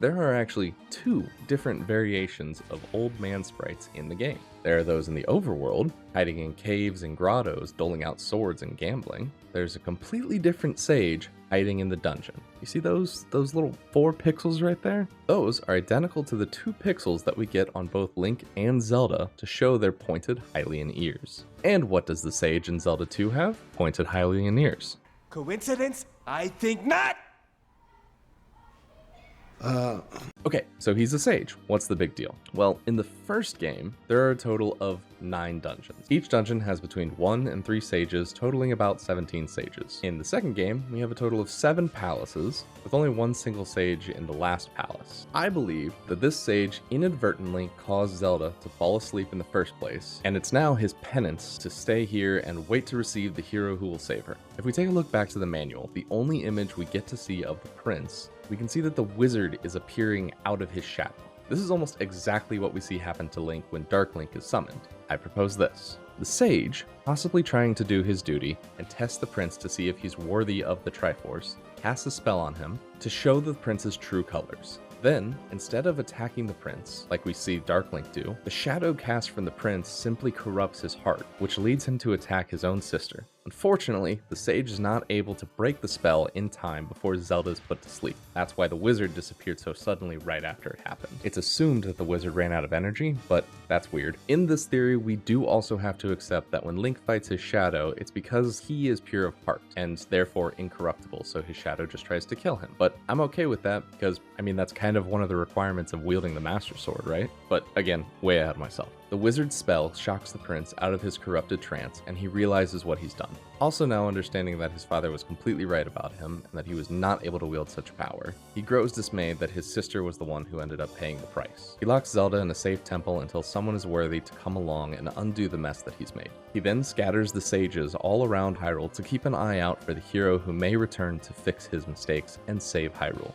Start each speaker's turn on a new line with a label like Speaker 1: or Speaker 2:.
Speaker 1: There are actually two different variations of old man sprites in the game. There are those in the overworld, hiding in caves and grottos, doling out swords and gambling. There's a completely different sage hiding in the dungeon. You see those little 4 pixels right there? Those are identical to the 2 pixels that we get on both Link and Zelda to show their pointed Hylian ears. And what does the sage in Zelda 2 have? Pointed Hylian ears.
Speaker 2: Coincidence? I think not!
Speaker 1: Okay, so he's a sage. What's the big deal? Well, in the first game, there are a total of 9 dungeons. Each dungeon has between 1 and 3 sages, totaling about 17 sages. In the second game, we have a total of 7 palaces, with only 1 single sage in the last palace. I believe that this sage inadvertently caused Zelda to fall asleep in the first place, and it's now his penance to stay here and wait to receive the hero who will save her. If we take a look back to the manual, the only image we get to see of the prince, we can see that the wizard is appearing out of his shadow. This is almost exactly what we see happen to Link when Dark Link is summoned. I propose this. The sage, possibly trying to do his duty and test the prince to see if he's worthy of the Triforce, casts a spell on him to show the prince's true colors. Then, instead of attacking the prince, like we see Dark Link do, the shadow cast from the prince simply corrupts his heart, which leads him to attack his own sister. Unfortunately, the sage is not able to break the spell in time before Zelda is put to sleep. That's why the wizard disappeared so suddenly right after it happened. It's assumed that the wizard ran out of energy, but that's weird. In this theory, we do also have to accept that when Link fights his shadow, it's because he is pure of heart, and therefore incorruptible, so his shadow just tries to kill him. But I'm okay with that, because, I mean, that's kind of one of the requirements of wielding the Master Sword, right? But again, way ahead of myself. The wizard's spell shocks the prince out of his corrupted trance, and he realizes what he's done. Also now understanding that his father was completely right about him, and that he was not able to wield such power, he grows dismayed that his sister was the one who ended up paying the price. He locks Zelda in a safe temple until someone is worthy to come along and undo the mess that he's made. He then scatters the sages all around Hyrule to keep an eye out for the hero who may return to fix his mistakes and save Hyrule.